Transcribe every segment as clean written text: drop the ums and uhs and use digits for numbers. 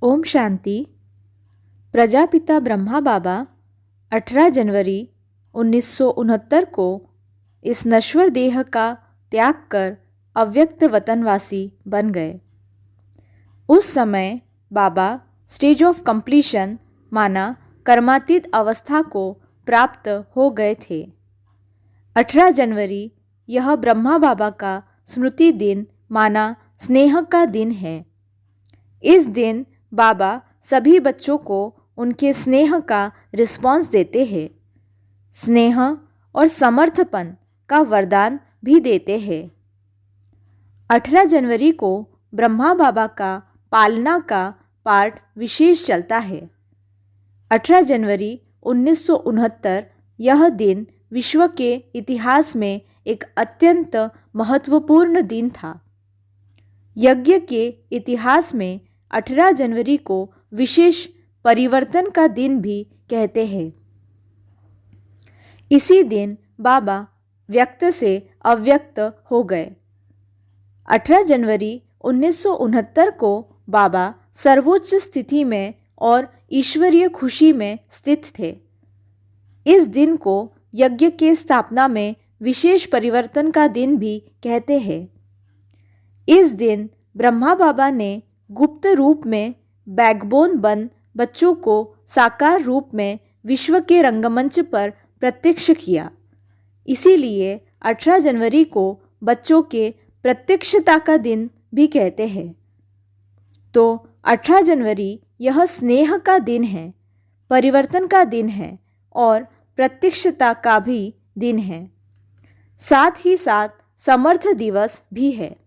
ओम शांति। प्रजापिता ब्रह्मा बाबा 18 जनवरी 1969 को इस नश्वर देह का त्याग कर अव्यक्त वतनवासी बन गए। उस समय बाबा स्टेज ऑफ कंप्लीशन माना कर्मातीत अवस्था को प्राप्त हो गए थे। 18 जनवरी यह ब्रह्मा बाबा का स्मृति दिन माना स्नेह का दिन है। इस दिन बाबा सभी बच्चों को उनके स्नेह का रिस्पॉन्स देते हैं। स्नेह और समर्थपन का वरदान भी देते हैं। 18 जनवरी को ब्रह्मा बाबा का पालना का पाठ विशेष चलता है। 18 जनवरी 1969 यह दिन विश्व के इतिहास में एक अत्यंत महत्वपूर्ण दिन था। यज्ञ के इतिहास में 18 जनवरी को विशेष परिवर्तन का दिन भी कहते हैं। इसी दिन बाबा व्यक्त से अव्यक्त हो गए। 18 जनवरी 1969 को बाबा सर्वोच्च स्थिति में और ईश्वरीय खुशी में स्थित थे। इस दिन को यज्ञ के स्थापना में विशेष परिवर्तन का दिन भी कहते हैं। इस दिन ब्रह्मा बाबा ने गुप्त रूप में बैकबोन बन बच्चों को साकार रूप में विश्व के रंगमंच पर प्रत्यक्ष किया। इसीलिए 18 जनवरी को बच्चों के प्रत्यक्षता का दिन भी कहते हैं। तो 18 जनवरी यह स्नेह का दिन है, परिवर्तन का दिन है और प्रत्यक्षता का भी दिन है। साथ ही साथ समर्थ दिवस भी है।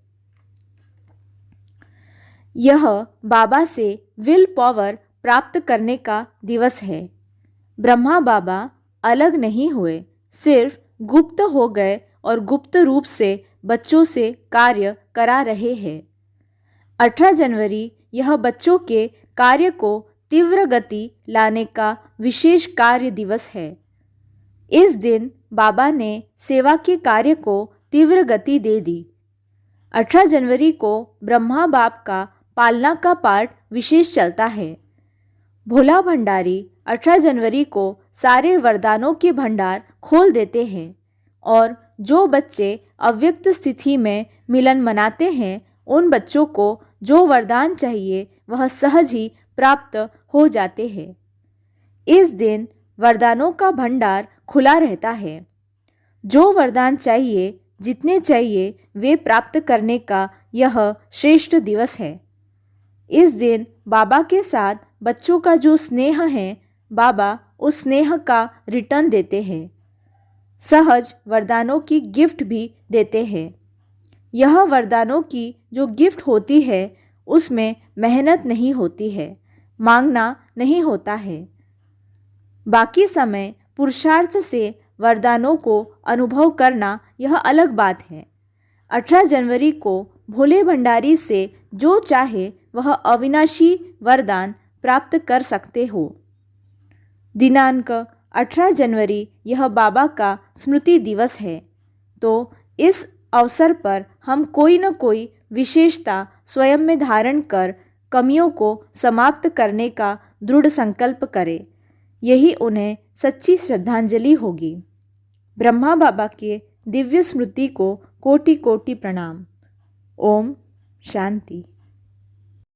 यह बाबा से विल पावर प्राप्त करने का दिवस है। ब्रह्मा बाबा अलग नहीं हुए, सिर्फ गुप्त हो गए और गुप्त रूप से बच्चों से कार्य करा रहे हैं। 18 जनवरी यह बच्चों के कार्य को तीव्र गति लाने का विशेष कार्य दिवस है। इस दिन बाबा ने सेवा के कार्य को तीव्र गति दे दी। 18 जनवरी को ब्रह्मा बाप का पालना का पाठ विशेष चलता है। भोला भंडारी 18 जनवरी को सारे वरदानों के भंडार खोल देते हैं और जो बच्चे अव्यक्त स्थिति में मिलन मनाते हैं उन बच्चों को जो वरदान चाहिए वह सहज ही प्राप्त हो जाते हैं। इस दिन वरदानों का भंडार खुला रहता है। जो वरदान चाहिए, जितने चाहिए वे प्राप्त करने का यह श्रेष्ठ दिवस है। इस दिन बाबा के साथ बच्चों का जो स्नेह है, बाबा उस स्नेह का रिटर्न देते हैं। सहज वरदानों की गिफ्ट भी देते हैं। यह वरदानों की जो गिफ्ट होती है उसमें मेहनत नहीं होती है, मांगना नहीं होता है। बाकी समय पुरुषार्थ से वरदानों को अनुभव करना यह अलग बात है। 18 जनवरी को भोले भंडारी से जो चाहे वह अविनाशी वरदान प्राप्त कर सकते हो। दिनांक 18 जनवरी यह बाबा का स्मृति दिवस है, तो इस अवसर पर हम कोई न कोई विशेषता स्वयं में धारण कर कमियों को समाप्त करने का दृढ़ संकल्प करें। यही उन्हें सच्ची श्रद्धांजलि होगी। ब्रह्मा बाबा के दिव्य स्मृति को कोटि कोटि प्रणाम। ओम शांति।